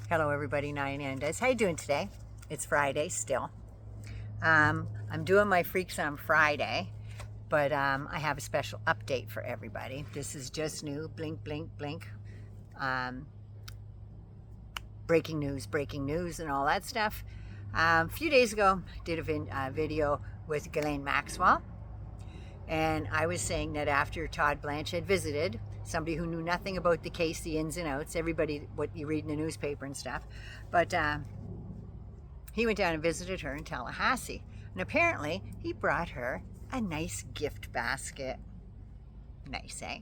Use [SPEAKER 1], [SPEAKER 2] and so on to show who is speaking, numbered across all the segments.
[SPEAKER 1] Hello everybody, Nine Andes. How you doing today? It's Friday still. I'm doing my Freaks on Friday, but I have a special update for everybody. This is just new, blink, blink, blink. Breaking news and all that stuff. A few days ago, I did a video with Ghislaine Maxwell, and I was saying that after Todd Blanche had visited, somebody who knew nothing about the case, the ins and outs, everybody, what you read in the newspaper and stuff, but he went down and visited her in Tallahassee, and apparently he brought her a nice gift basket. Nice, eh?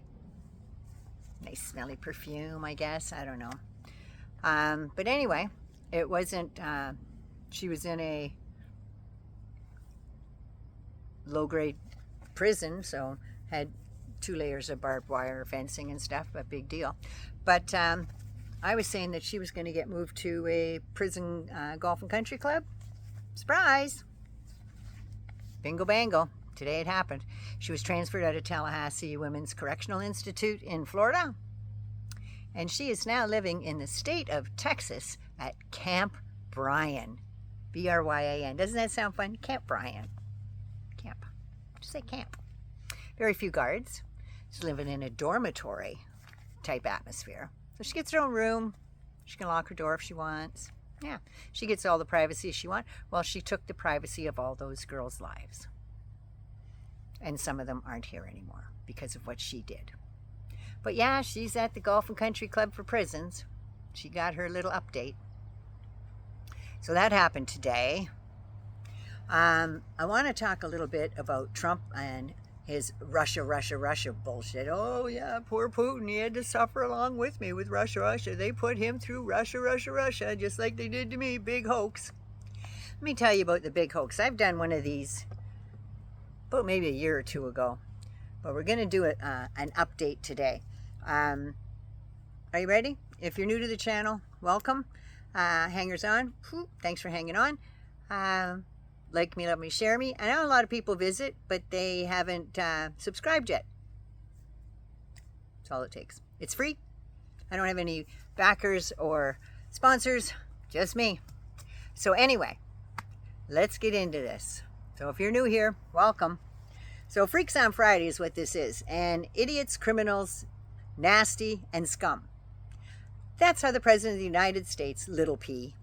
[SPEAKER 1] Nice smelly perfume, I guess. I don't know. But anyway, it wasn't, she was in a low-grade prison, so had 2 layers of barbed wire fencing and stuff, but big deal. But I was saying that she was going to get moved to a prison golf and country club. Surprise! Bingo bango. Today it happened. She was transferred out of Tallahassee Women's Correctional Institute in Florida, and she is now living in the state of Texas at Camp Bryan. B-R-Y-A-N. Doesn't that sound fun? Camp Bryan. Camp. Just say camp. Very few guards. She's living in a dormitory type atmosphere. So she gets her own room. She can lock her door if she wants. Yeah, she gets all the privacy she wants. Well, she took the privacy of all those girls' lives. And some of them aren't here anymore because of what she did. But yeah, she's at the Golf and Country Club for Prisons. She got her little update. So that happened today. I want to talk a little bit about Trump and his Russia bullshit. Oh yeah, poor Putin, he had to suffer along with me with Russia. They put him through Russia, just like they did to me. Big hoax. Let me tell you about the big hoax. I've done one of these about maybe a year or two ago, but we're going to do an update today. Are you ready? If you're new to the channel, welcome. Hangers on, thanks for hanging on. Like me, love me, share me. I know a lot of people visit, but they haven't subscribed yet. That's all it takes. It's free. I don't have any backers or sponsors, just me. So anyway, let's get into this. So if you're new here, welcome. So Freaks on Friday is what this is. And idiots, criminals, nasty, and scum. That's how the President of the United States, little p,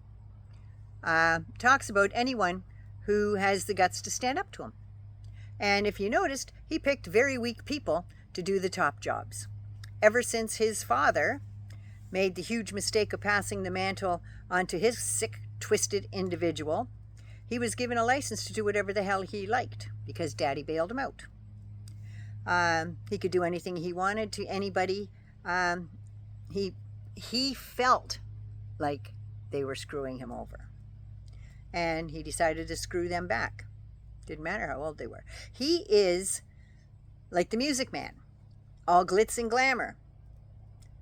[SPEAKER 1] talks about anyone who has the guts to stand up to him. And if you noticed, he picked very weak people to do the top jobs. Ever since his father made the huge mistake of passing the mantle onto his sick, twisted individual, he was given a license to do whatever the hell he liked because Daddy bailed him out. He could do anything he wanted to anybody. He felt like they were screwing him over. And he decided to screw them back. Didn't matter how old they were. He is like the Music Man, all glitz and glamour,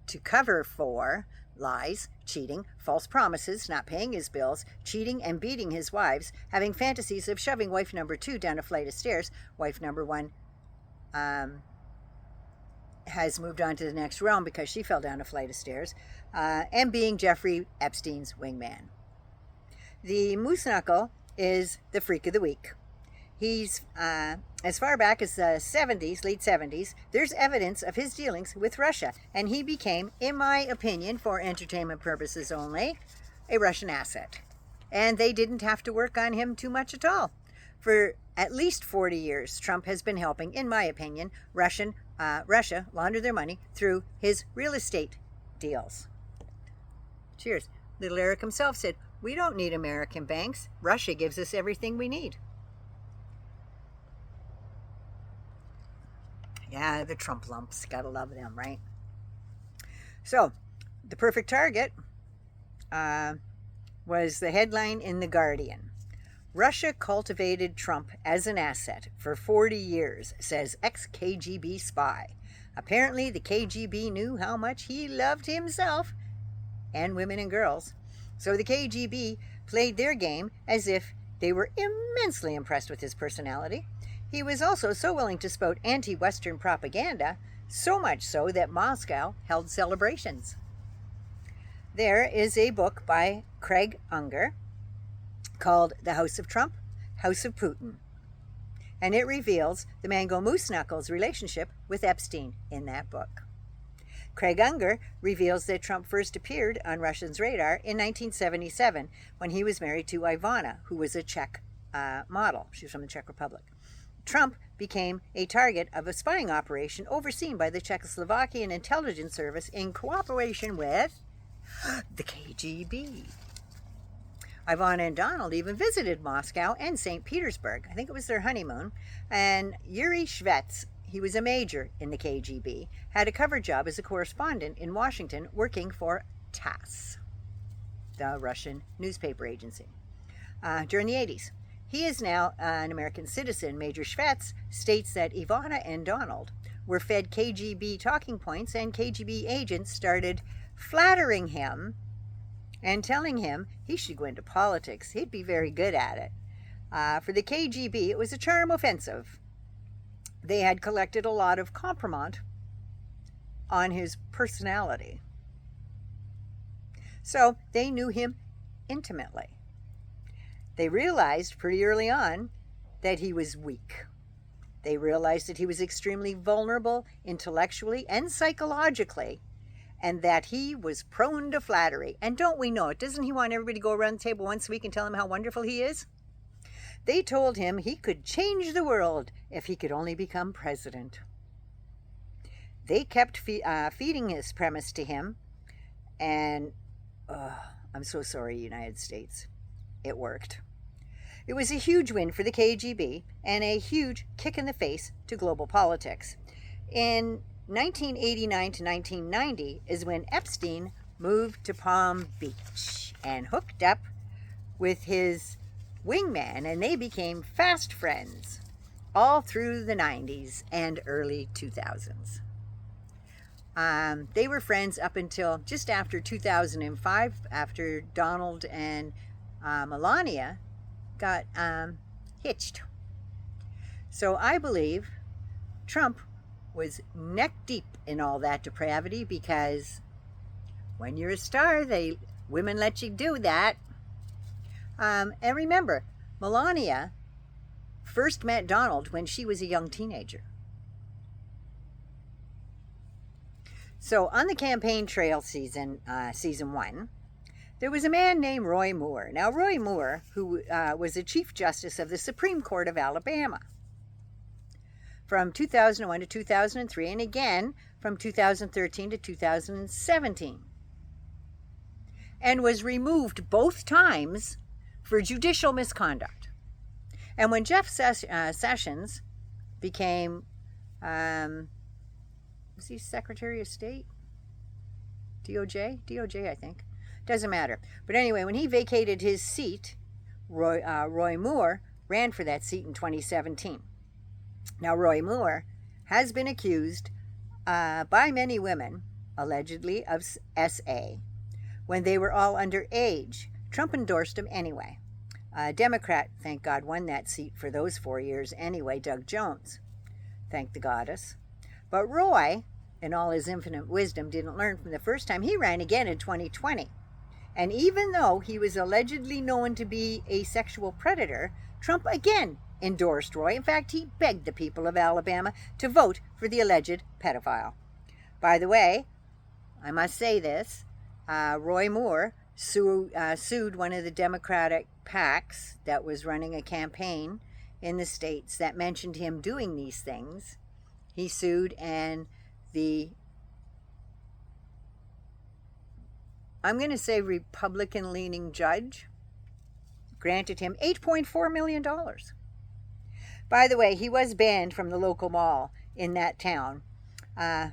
[SPEAKER 1] to cover for lies, cheating, false promises, not paying his bills, cheating and beating his wives, having fantasies of shoving wife number 2 down a flight of stairs. Wife number 1 has moved on to the next realm because she fell down a flight of stairs, and being Jeffrey Epstein's wingman. The Moose Knuckle is the freak of the week. He's, as far back as the 70s, late 70s, there's evidence of his dealings with Russia, and he became, in my opinion, for entertainment purposes only, a Russian asset. And they didn't have to work on him too much at all. For at least 40 years, Trump has been helping, in my opinion, Russia launder their money through his real estate deals. Cheers. Little Eric himself said, "We don't need American banks. Russia gives us everything we need." Yeah, the Trump lumps. Gotta love them, right? So, the perfect target was the headline in The Guardian. Russia cultivated Trump as an asset for 40 years, says ex-KGB spy. Apparently, the KGB knew how much he loved himself and women and girls. So the KGB played their game as if they were immensely impressed with his personality. He was also so willing to spout anti-Western propaganda, so much so that Moscow held celebrations. there is a book by Craig Unger called The House of Trump, House of Putin. And it reveals the Mango Moose Knuckles relationship with Epstein in that book. Craig Unger reveals that Trump first appeared on Russians' radar in 1977 when he was married to Ivana, who was a Czech model. She was from the Czech Republic. Trump became a target of a spying operation overseen by the Czechoslovakian intelligence service in cooperation with the KGB. Ivana and Donald even visited Moscow and St. Petersburg. I think it was their honeymoon. And Yuri Shvets, he was a major in the KGB, had a cover job as a correspondent in Washington working for TASS, the Russian newspaper agency, during the 80s. He is now an American citizen. Major Shvets states that Ivana and Donald were fed KGB talking points, and KGB agents started flattering him and telling him he should go into politics. He'd be very good at it. For the KGB, it was a charm offensive. They had collected a lot of compromise on his personality. So they knew him intimately. They realized pretty early on that he was weak. They realized that he was extremely vulnerable intellectually and psychologically, and that he was prone to flattery. And don't we know it? Doesn't he want everybody to go around the table once a week and tell him how wonderful he is? They told him he could change the world if he could only become president. They kept feeding this premise to him, and I'm so sorry, United States. It worked. It was a huge win for the KGB and a huge kick in the face to global politics. In 1989 to 1990 is when Epstein moved to Palm Beach and hooked up with his wingman, and they became fast friends all through the 90s and early 2000s. They were friends up until just after 2005, after Donald and Melania got hitched. So I believe Trump was neck deep in all that depravity, because when you're a star, women let you do that. And remember, Melania first met Donald when she was a young teenager. So on the campaign trail season 1, there was a man named Roy Moore. Now, Roy Moore, who was the Chief Justice of the Supreme Court of Alabama from 2001 to 2003, and again from 2013 to 2017, and was removed both times for judicial misconduct. And when Jeff Sessions became, was he Secretary of State? DOJ, I think. Doesn't matter. But anyway, when he vacated his seat, Roy Moore ran for that seat in 2017. Now, Roy Moore has been accused by many women, allegedly, of SA. When they were all underage, Trump endorsed him anyway. A Democrat, thank God, won that seat for those 4 years anyway, Doug Jones. Thank the goddess. But Roy, in all his infinite wisdom, didn't learn from the first time. He ran again in 2020. And even though he was allegedly known to be a sexual predator, Trump again endorsed Roy. In fact, he begged the people of Alabama to vote for the alleged pedophile. By the way, I must say this, Roy Moore sued one of the Democratic PACs that was running a campaign in the states that mentioned him doing these things. He sued, and I'm going to say Republican-leaning judge granted him $8.4 million. By the way, he was banned from the local mall in that town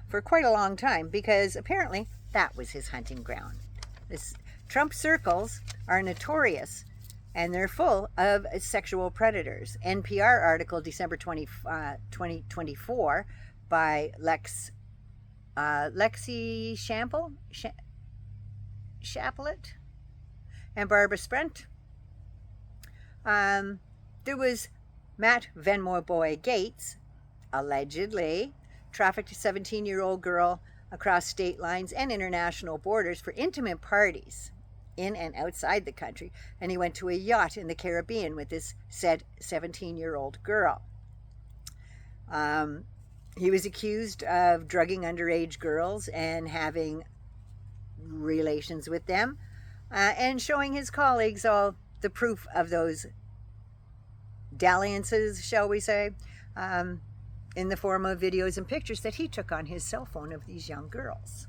[SPEAKER 1] for quite a long time, because apparently that was his hunting ground. Trump circles are notorious, and they're full of sexual predators. NPR article December 2024 by Lexie Shapitl and Barbara Sprunt. There was Matt Venmo Boy Gaetz, allegedly trafficked a 17-year-old girl across state lines and international borders for intimate parties in and outside the country. And he went to a yacht in the Caribbean with this said 17-year-old girl. He was accused of drugging underage girls and having relations with them, and showing his colleagues all the proof of those dalliances, shall we say, in the form of videos and pictures that he took on his cell phone of these young girls.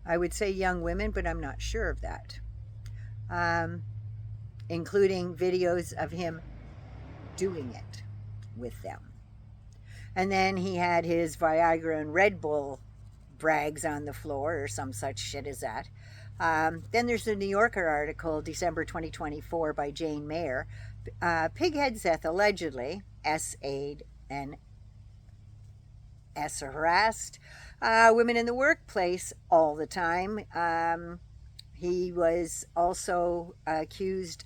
[SPEAKER 1] I would say young women, but I'm not sure of that. Including videos of him doing it with them. And then he had his Viagra and Red Bull brags on the floor or some such shit as that. Then there's the New Yorker article, December 2024, by Jayne Mayer. Pighead Seth allegedly S-a'd and S-harassed women in the workplace all the time. He was also accused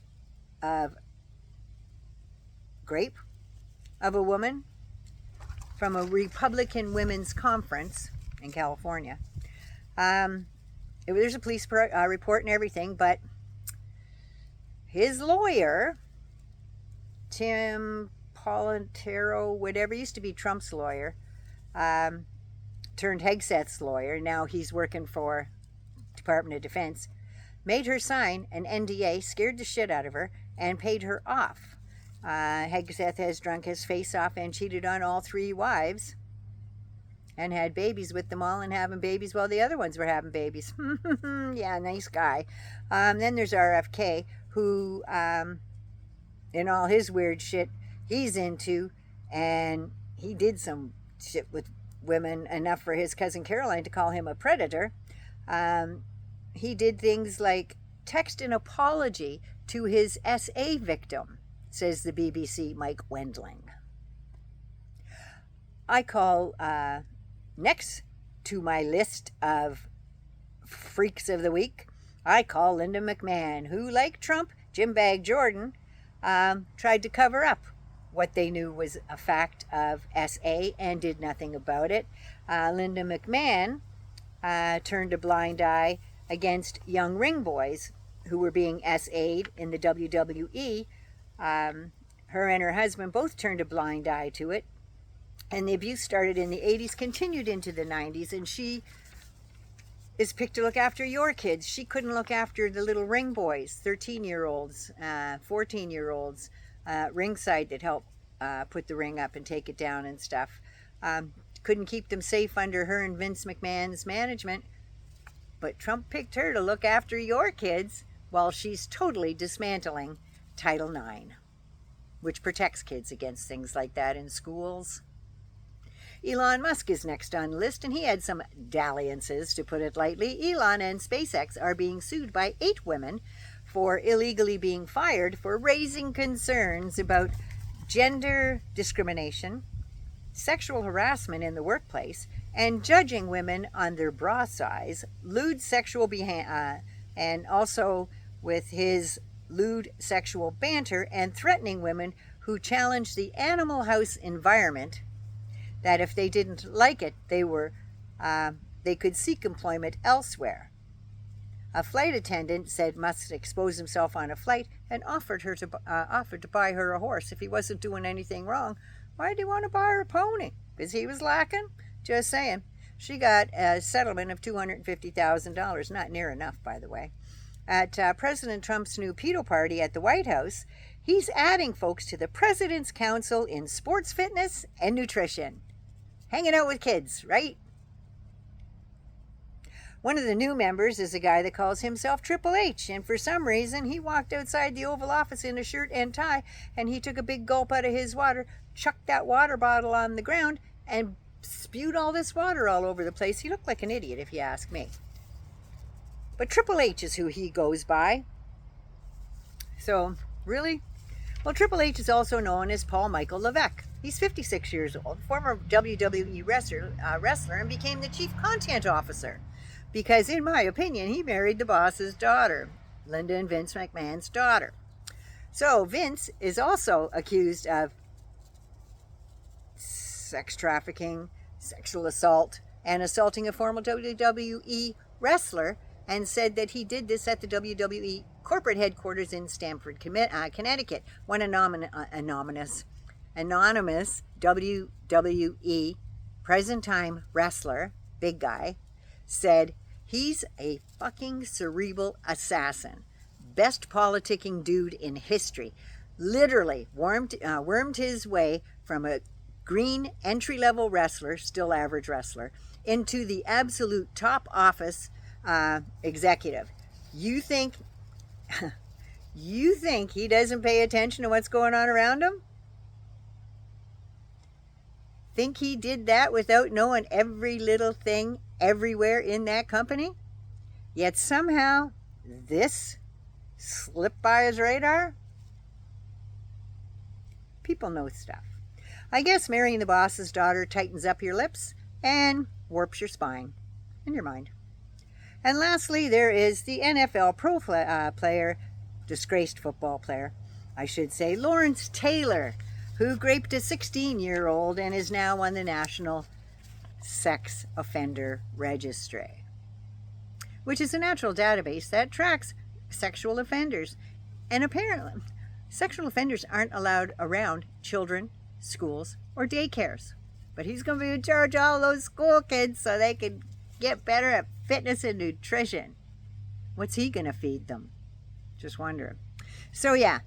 [SPEAKER 1] of rape of a woman from a Republican women's conference in California. There's a police report and everything, but his lawyer, Tim Politero, whatever, used to be Trump's lawyer, turned Hegseth's lawyer, now he's working for Department of Defense, made her sign an NDA, scared the shit out of her, and paid her off. Hegseth has drunk his face off and cheated on all 3 wives and had babies with them all, and having babies while the other ones were having babies. Yeah, nice guy. Then there's RFK, who, in all his weird shit he's into, and he did some shit with women enough for his cousin Caroline to call him a predator. He did things like text an apology to his SA victim, says the BBC Mike Wendling. I call next to my list of freaks of the week, I call Linda McMahon, who, like Trump, Jim Bag Jordan, tried to cover up what they knew was a fact of SA and did nothing about it. Linda McMahon turned a blind eye against young ring boys who were being SA'd in the WWE. Her and her husband both turned a blind eye to it. And the abuse started in the 80s, continued into the 90s, and she is picked to look after your kids. She couldn't look after the little ring boys, 13-year-olds, 14-year-olds, ringside that helped put the ring up and take it down and stuff. Couldn't keep them safe under her and Vince McMahon's management. But Trump picked her to look after your kids while she's totally dismantling Title IX, which protects kids against things like that in schools. Elon Musk is next on the list, and he had some dalliances, to put it lightly. Elon and SpaceX are being sued by 8 women for illegally being fired for raising concerns about gender discrimination, sexual harassment in the workplace, and judging women on their bra size, lewd sexual behavior, and also with his lewd sexual banter and threatening women who challenged the Animal House environment, that if they didn't like it, they could seek employment elsewhere. A flight attendant said Musk exposed himself on a flight and offered to buy her a horse if he wasn't doing anything wrong. Why did he want to buy her a pony? Because he was lacking? Just saying. She got a settlement of $250,000. Not near enough, by the way. At President Trump's new pedo party at the White House, he's adding folks to the President's Council in Sports Fitness and Nutrition. Hanging out with kids, right? One of the new members is a guy that calls himself Triple H, and for some reason he walked outside the Oval Office in a shirt and tie, and he took a big gulp out of his water, chucked that water bottle on the ground, and spewed all this water all over the place. He looked like an idiot, if you ask me. But Triple H is who he goes by. So, really? Well, Triple H is also known as Paul Michael Levesque. He's 56 years old, former WWE wrestler, and became the chief content officer. Because, in my opinion, he married the boss's daughter, Linda and Vince McMahon's daughter. So, Vince is also accused of sex trafficking, sexual assault and assaulting a former WWE wrestler, and said that he did this at the WWE corporate headquarters in Stamford, Connecticut. One anonymous WWE present-time wrestler, big guy, said he's a fucking cerebral assassin. Best politicking dude in history. Literally wormed his way from a green entry-level wrestler, still average wrestler, into the absolute top office executive. You think he doesn't pay attention to what's going on around him? Think he did that without knowing every little thing everywhere in that company? Yet somehow this slipped by his radar? People know stuff. I guess marrying the boss's daughter tightens up your lips and warps your spine and your mind. And lastly, there is the NFL pro player, disgraced football player, I should say, Lawrence Taylor, who raped a 16-year-old and is now on the National Sex Offender Registry, which is a natural database that tracks sexual offenders. And apparently, sexual offenders aren't allowed around children, schools, or daycares. But he's going to be in charge of all those school kids so they can get better at fitness and nutrition. What's he going to feed them? Just wondering. So yeah,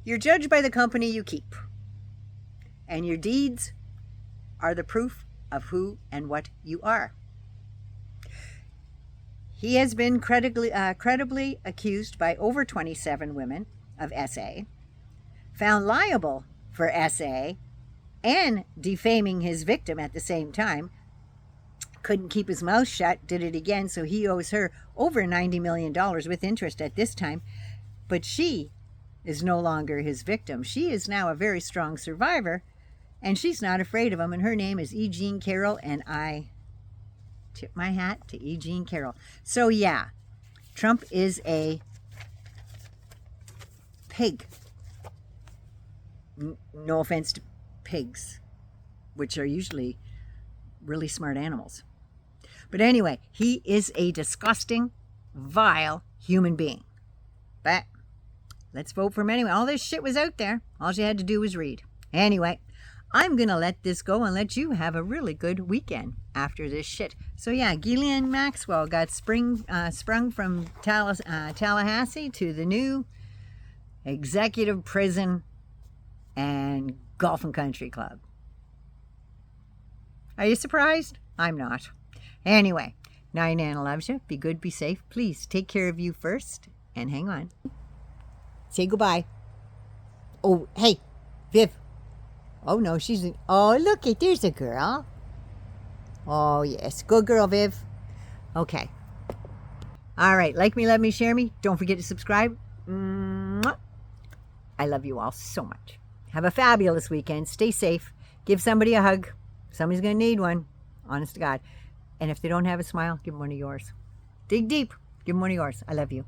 [SPEAKER 1] you're judged by the company you keep. And your deeds are the proof of who and what you are. He has been credibly accused by over 27 women of SA, found liable for SA, and defaming his victim at the same time. Couldn't keep his mouth shut, did it again, so he owes her over $90 million with interest at this time. But she is no longer his victim. She is now a very strong survivor, and she's not afraid of him, and her name is E. Jean Carroll, and I tip my hat to E. Jean Carroll. So yeah, Trump is a pig. No offense to pigs, which are usually really smart animals. But anyway, he is a disgusting, vile human being. But let's vote for him anyway. All this shit was out there. All you had to do was read. Anyway, I'm going to let this go and let you have a really good weekend after this shit. So yeah, Ghislaine Maxwell got sprung from Tallahassee to the new executive prison and golf and country club. Are you surprised? I'm not. Anyway, Nana loves you. Be good, be safe. Please take care of you first. And hang on. Say goodbye. Oh, hey, Viv. Oh, no, oh, look, there's a girl. Oh, yes. Good girl, Viv. Okay. All right. Like me, love me, share me. Don't forget to subscribe. Mwah. I love you all so much. Have a fabulous weekend. Stay safe. Give somebody a hug. Somebody's going to need one. Honest to God. And if they don't have a smile, give them one of yours. Dig deep. Give them one of yours. I love you.